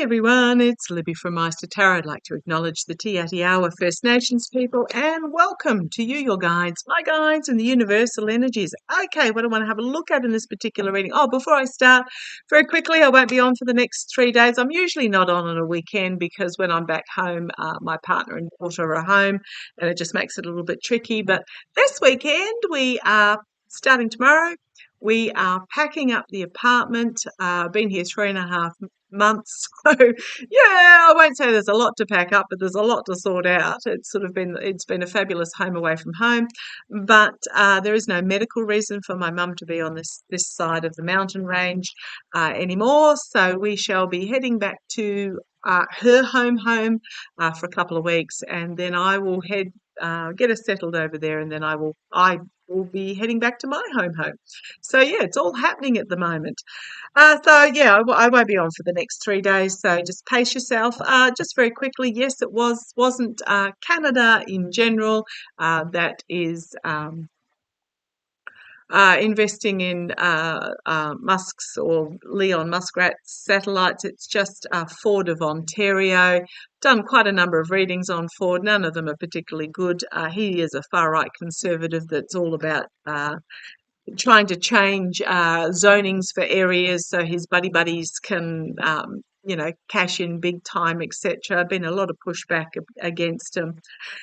Hey everyone, it's Libby from maighstirtarot. I'd like to acknowledge the Te Atiawa First Nations people and welcome to you, your guides, my guides, and the universal energies. Okay, what I want to have a look at in this particular reading. Oh, before I start, very quickly, I won't be on for the next 3 days. I'm usually not on a weekend because when I'm back home, my partner and daughter are home and it just makes it a little bit tricky. But this weekend, we are starting tomorrow. We are packing up the apartment. Been here 3.5 months. So yeah, I won't say there's a lot to pack up, but there's a lot to sort out. It's been a fabulous home away from home, but there is no medical reason for my mum to be on this side of the mountain range anymore. So we shall be heading back to her home for a couple of weeks, and then I will get us settled over there, and then I will be heading back to my home. So yeah, it's all happening at the moment. So yeah, I won't be on for the next 3 days. So just pace yourself. Just very quickly, yes, it wasn't Canada in general that is investing in Musk's or Leon Muskrat's satellites. It's just Ford of Ontario. Done quite a number of readings on Ford. None of them are particularly good. He is a far-right conservative that's all about trying to change zonings for areas so his buddies can, cash in big time, etc. Been a lot of pushback against him.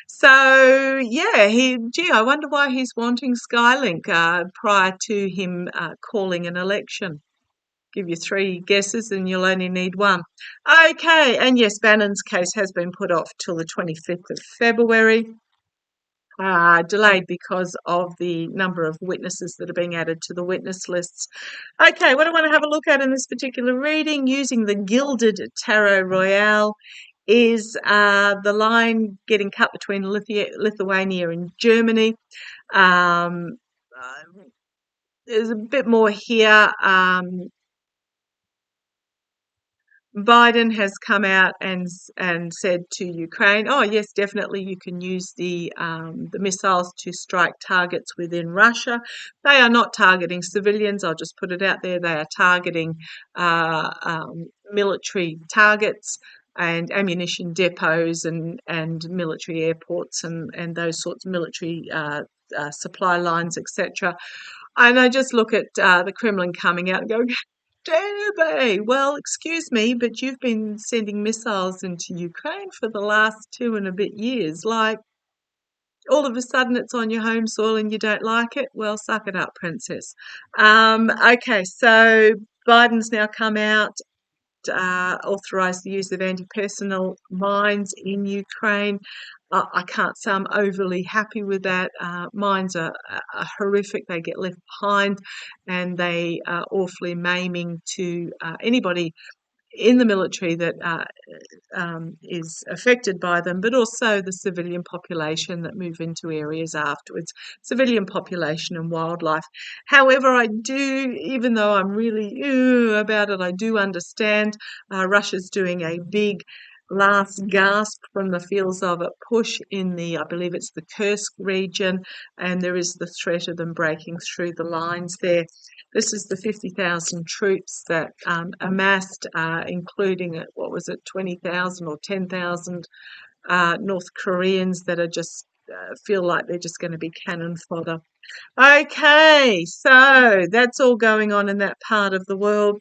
So yeah, I wonder why he's wanting Skylink prior to him calling an election. Give you 3 guesses and you'll only need 1. Okay, and yes, Bannon's case has been put off till the 25th of February. Delayed because of the number of witnesses that are being added to the witness lists. Okay, what I want to have a look at in this particular reading using the Gilded Tarot Royale is the line getting cut between Lithuania and Germany. There's a bit more here. Biden has come out and said to Ukraine, "Oh yes, definitely you can use the missiles to strike targets within Russia. They are not targeting civilians. I'll just put it out there. They are targeting military targets and ammunition depots and military airports and those sorts of military supply lines, etc." And I just look at the Kremlin coming out and go, dare they? Well, excuse me, but you've been sending missiles into Ukraine for the last 2 and a bit years. Like, all of a sudden it's on your home soil and you don't like it? Well, suck it up, princess. Okay, so Biden's now come out, authorised the use of anti-personnel mines in Ukraine. I can't say I'm overly happy with that. Mines are horrific. They get left behind and they are awfully maiming to anybody in the military that is affected by them, but also the civilian population that move into areas afterwards, civilian population and wildlife. However, I do, even though I'm really about it, I do understand Russia's doing a big last gasp from the feels of it push in I believe it's the Kursk region, and there is the threat of them breaking through the lines there. This is the 50,000 troops that amassed, including, 20,000 or 10,000 North Koreans that are just feel like they're just going to be cannon fodder. Okay, so that's all going on in that part of the world.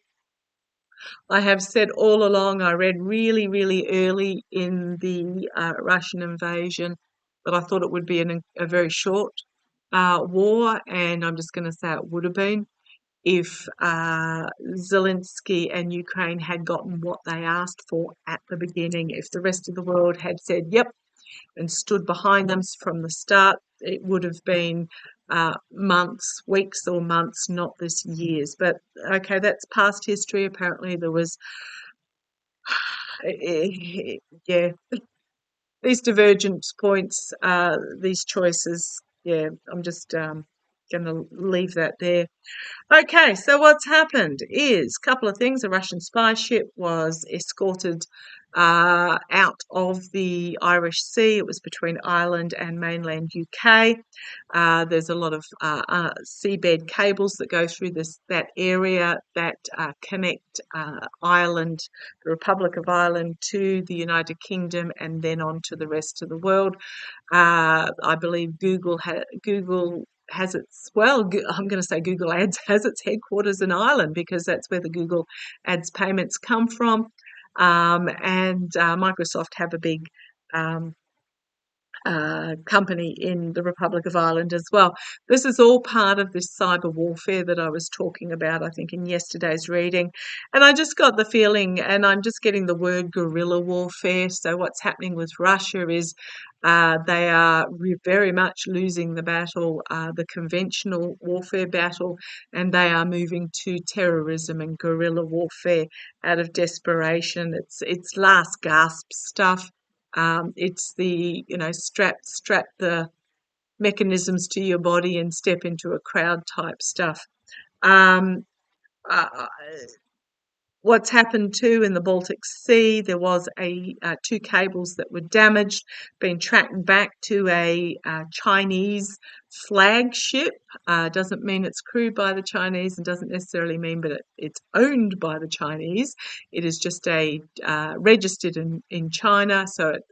I have said all along, I read really, really early in the Russian invasion that I thought it would be a very short war, and I'm just going to say it would have been if Zelensky and Ukraine had gotten what they asked for at the beginning. If the rest of the world had said, yep, and stood behind them from the start, it would have been weeks or months, not this years. But okay, that's past history. Apparently there was, yeah, these divergence points, these choices. Yeah, I'm just going to leave that there. Okay, so what's happened is a couple of things. A Russian spy ship was escorted out of the Irish Sea. It was between Ireland and mainland UK. There's a lot of seabed cables that go through that area that connect Ireland, the Republic of Ireland, to the United Kingdom and then on to the rest of the world. I believe Google has its, well, I'm going to say Google Ads has its headquarters in Ireland because that's where the Google Ads payments come from. And Microsoft have a big company in the Republic of Ireland as well. This is all part of this cyber warfare that I was talking about, I think, in yesterday's reading. And I just got the feeling, and I'm just getting the word guerrilla warfare. So what's happening with Russia is they are very much losing the battle, the conventional warfare battle, and they are moving to terrorism and guerrilla warfare out of desperation. It's last gasp stuff. It's the, strap the mechanisms to your body and step into a crowd type stuff. Um, uh, What's happened too in the Baltic Sea, there was two cables that were damaged, being tracked back to a Chinese flagship. Doesn't mean it's crewed by the Chinese and doesn't necessarily mean that it's owned by the Chinese. It is just registered in China, so it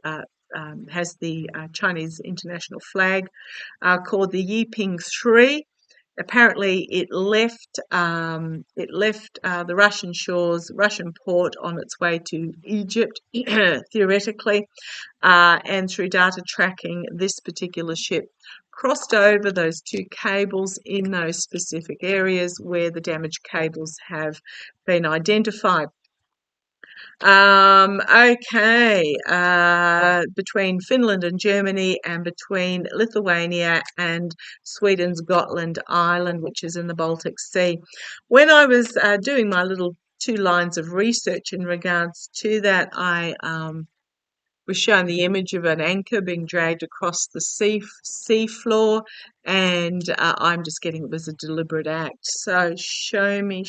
has the Chinese international flag, called the Yiping 3. Apparently, it left the Russian shores, Russian port, on its way to Egypt, theoretically, and through data tracking, this particular ship crossed over those two cables in those specific areas where the damaged cables have been identified. Okay, between Finland and Germany and between Lithuania and Sweden's Gotland Island, which is in the Baltic Sea. When I was doing my little 2 lines of research in regards to that, I was shown the image of an anchor being dragged across the sea floor, and I'm just getting it was a deliberate act. So show me,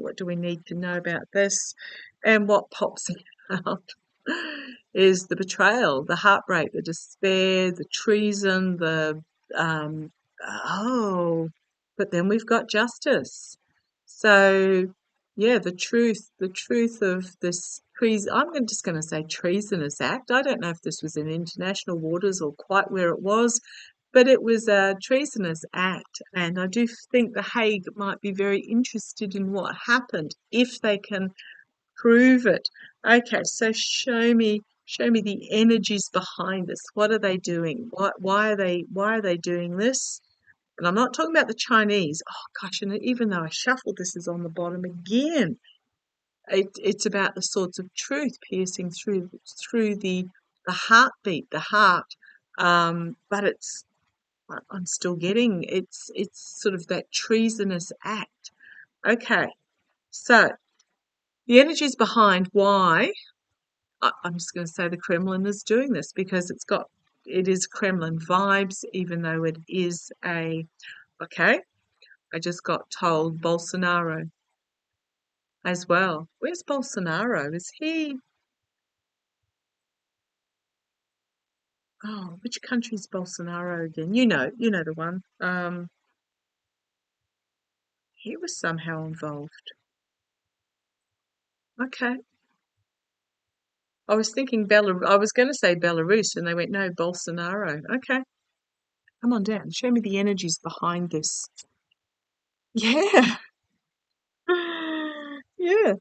what do we need to know about this? And what pops out is the betrayal, the heartbreak, the despair, the treason, but then we've got justice. So yeah, the truth of this I'm just going to say treasonous act. I don't know if this was in international waters or quite where it was, but it was a treasonous act, and I do think The Hague might be very interested in what happened if they can prove it. Okay, so show me the energies behind this. What are they doing? Why are they doing this? And I'm not talking about the Chinese. Oh gosh, and even though I shuffled, this is on the bottom again. It's about the swords of truth piercing through the heartbeat, the heart. But I'm still getting it's sort of that treasonous act. Okay, so the energies behind why I'm just going to say the Kremlin is doing this because it is Kremlin vibes, even though it is okay. I just got told Bolsonaro as well. Where's Bolsonaro? Is he? Oh, which country's Bolsonaro again? You know the one. He was somehow involved. Okay. I was thinking I was going to say Belarus, and they went, no, Bolsonaro. Okay. Come on down. Show me the energies behind this. Yeah. Yeah.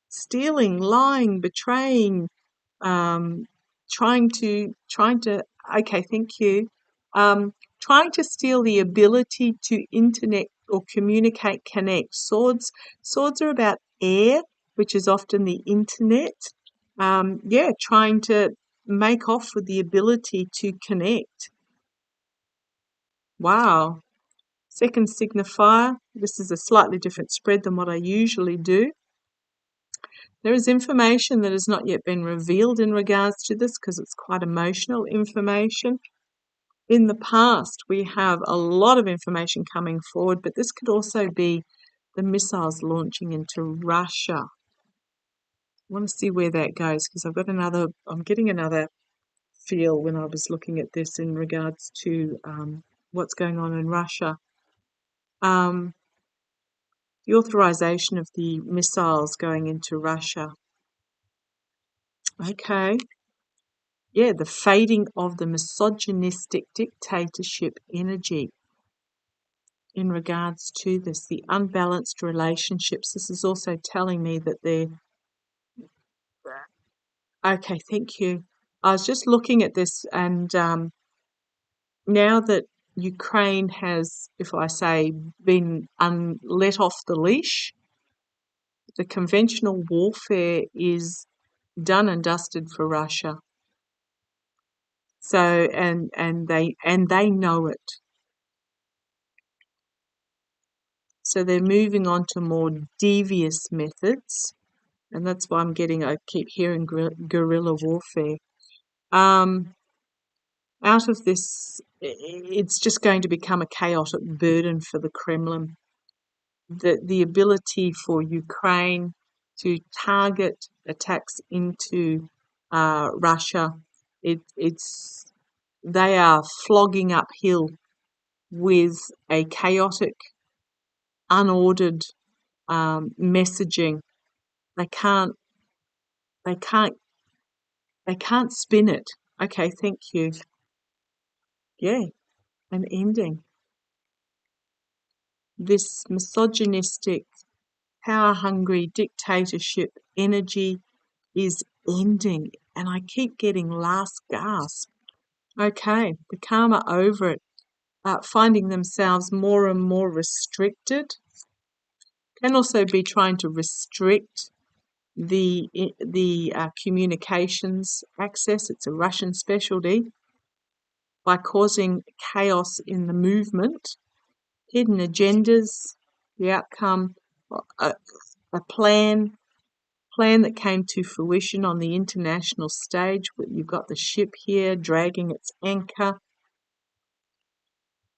Stealing, lying, betraying, um, trying to okay, thank you. Trying to steal the ability to internet or communicate, connect. Swords are about air, which is often the internet. Yeah, trying to make off with the ability to connect. Wow. Second signifier. This is a slightly different spread than what I usually do. There is information that has not yet been revealed in regards to this because it's quite emotional information. in the past, we have a lot of information coming forward, but this could also be the missiles launching into Russia. I want to see where that goes because I'm getting another feel when I was looking at this in regards to what's going on in Russia. The authorization of the missiles going into Russia. Okay. Yeah, the fading of the misogynistic dictatorship energy in regards to this, the unbalanced relationships. This is also telling me that they're. Okay, thank you. I was just looking at this, and now that Ukraine has, if I say, been let off the leash, the conventional warfare is done and dusted for Russia. So, and they know it. So they're moving on to more devious methods, and that's why I keep hearing guerrilla warfare. Out of this, it's just going to become a chaotic burden for the Kremlin. The ability for Ukraine to target attacks into Russia, they are flogging uphill with a chaotic, unordered messaging. They can't they can't they can't spin it. Okay, thank you. Yeah, an ending. This misogynistic, power-hungry dictatorship energy is ending, and I keep getting last gasp. Okay, the karma over it, finding themselves more and more restricted, can also be trying to restrict the communications access. It's a Russian specialty by causing chaos in the movement, hidden agendas, the outcome, a plan that came to fruition on the international stage. You've got the ship here dragging its anchor.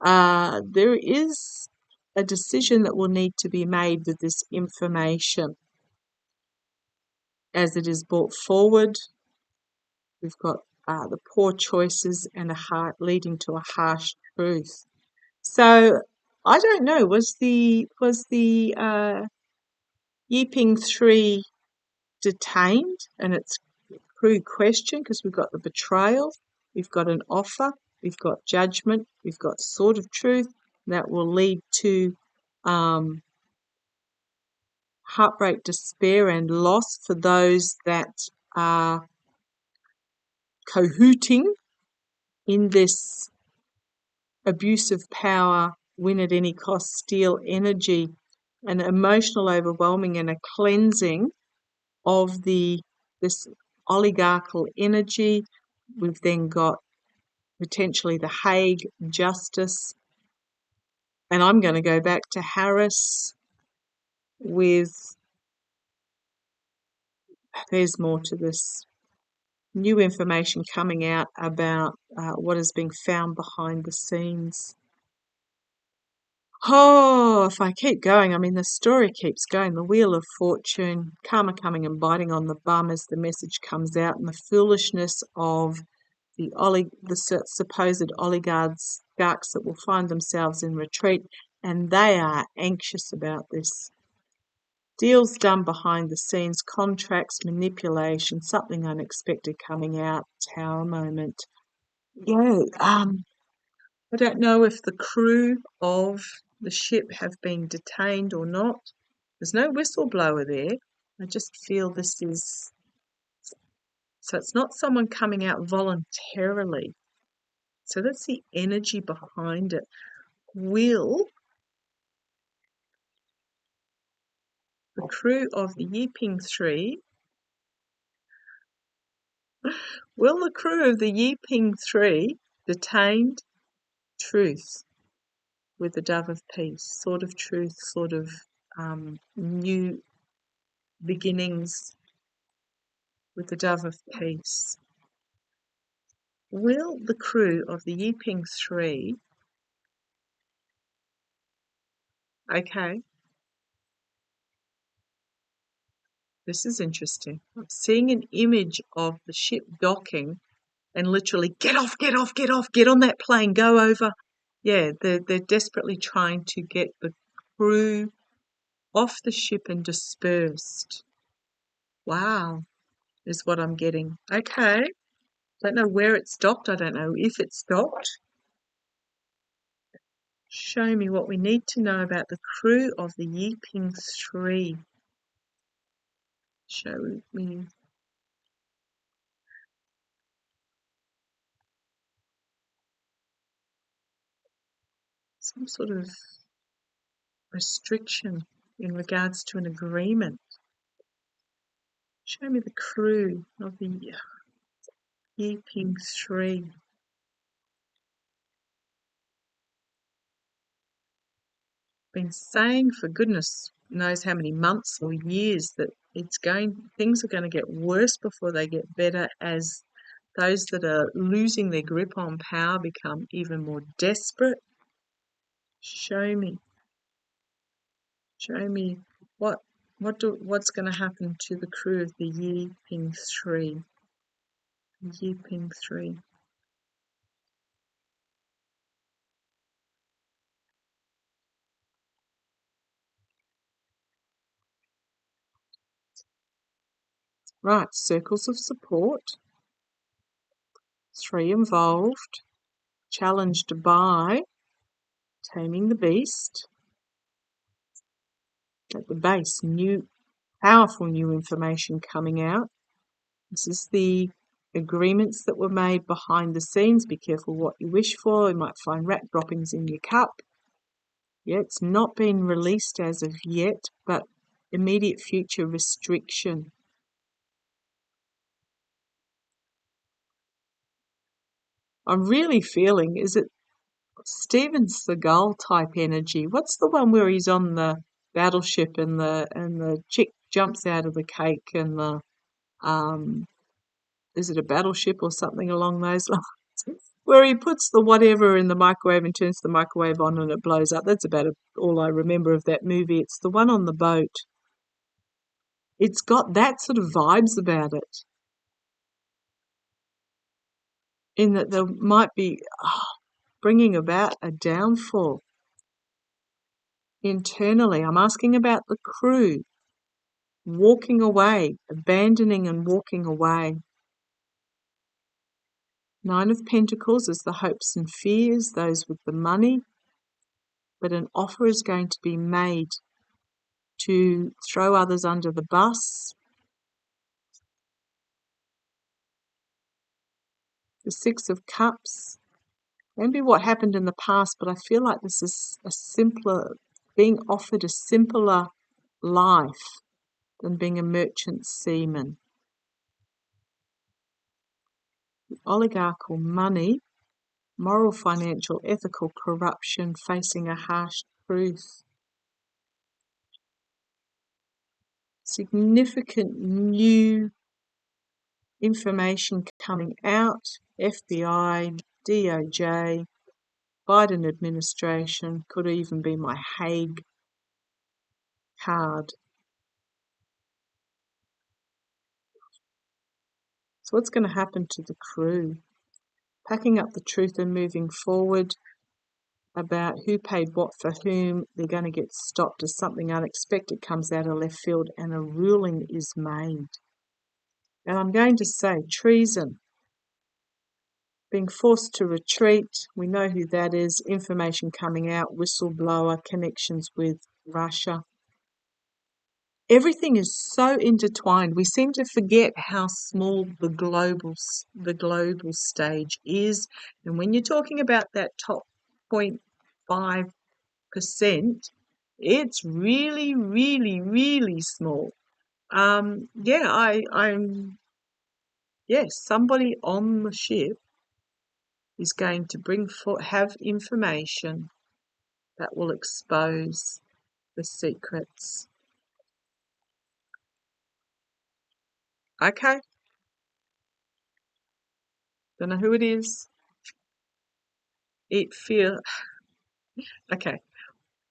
There is a decision that will need to be made with this information as it is brought forward. We've got the poor choices and leading to a harsh truth. So I don't know. Was the Yiping 3 detained? And it's crew question because we've got the betrayal, we've got an offer, we've got judgment, we've got sword of truth that will lead to heartbreak, despair, and loss for those that are cahooting in this abuse of power, win at any cost, steal energy, an emotional overwhelming and a cleansing of this oligarchical energy. We've then got potentially the Hague justice, and I'm going to go back to Harris with, there's more to this, new information coming out about what is being found behind the scenes. Oh, if I keep going, I mean, the story keeps going. The Wheel of Fortune, karma coming and biting on the bum as the message comes out, and the foolishness of the supposed oligarchs that will find themselves in retreat, and they are anxious about this. Deals done behind the scenes, contracts, manipulation, something unexpected coming out, tower moment. Yeah, I don't know if the crew of the ship have been detained or not. There's no whistleblower there. I just feel this is, so it's not someone coming out voluntarily. So that's the energy behind it. Will the crew of the Yiping 3, will the crew of the Yiping 3 detained? Truth with the dove of peace, sort of truth, sort of new beginnings with the dove of peace. Will the crew of the Yiping 3, okay, this is interesting. I'm seeing an image of the ship docking and literally get off, get off, get off, get on that plane, go over. Yeah, they're desperately trying to get the crew off the ship and dispersed. Wow, is what I'm getting. Okay. Don't know where it's docked. I don't know if it's docked. Show me what we need to know about the crew of the Yiping 3. Show me. Some sort of restriction in regards to an agreement. Show me the crew of the Yiping 3. Been saying for goodness knows how many months or years that things are going to get worse before they get better, as those that are losing their grip on power become even more desperate. Show me what's going to happen to the crew of the Yiping 3. Yiping 3. Right, circles of support, 3 involved, challenged by taming the beast. At the base, powerful new information coming out. This is the agreements that were made behind the scenes. Be careful what you wish for. You might find rat droppings in your cup. Yeah, it's not been released as of yet, but immediate future restriction. I'm really feeling, is it Steven Seagal type energy? What's the one where he's on the battleship and the chick jumps out of the cake and the is it a battleship or something along those lines? Where he puts the whatever in the microwave and turns the microwave on and it blows up. That's about all I remember of that movie. It's the one on the boat. It's got that sort of vibes about it, in that there might be bringing about a downfall internally. I'm asking about the crew walking away, abandoning and walking away. 9 of Pentacles is the hopes and fears, those with the money, but an offer is going to be made to throw others under the bus. The 6 of Cups, maybe what happened in the past, but I feel like this is being offered a simpler life than being a merchant seaman. Oligarchical money, moral, financial, ethical corruption, facing a harsh truth. Significant new information coming out, FBI, DOJ, Biden administration, could even be my Hague card. So what's going to happen to the crew? Packing up the truth and moving forward about who paid what for whom. They're going to get stopped as something unexpected comes out of left field and a ruling is made. And I'm going to say treason. Being forced to retreat, we know who that is, information coming out, whistleblower, connections with Russia. Everything is so intertwined. We seem to forget how small the global stage is. And when you're talking about that top 0.5%, it's really, really, really small. Somebody on the ship is going to have information that will expose the secrets. Okay. Don't know who it is. It feel okay.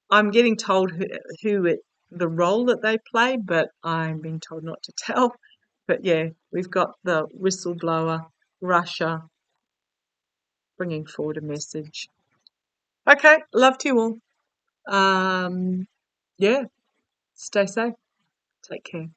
I'm getting told the role that they play, but I'm being told not to tell. But yeah, we've got the whistleblower, Russia, bringing forward a message. Okay, love to you all. Yeah, stay safe. Take care.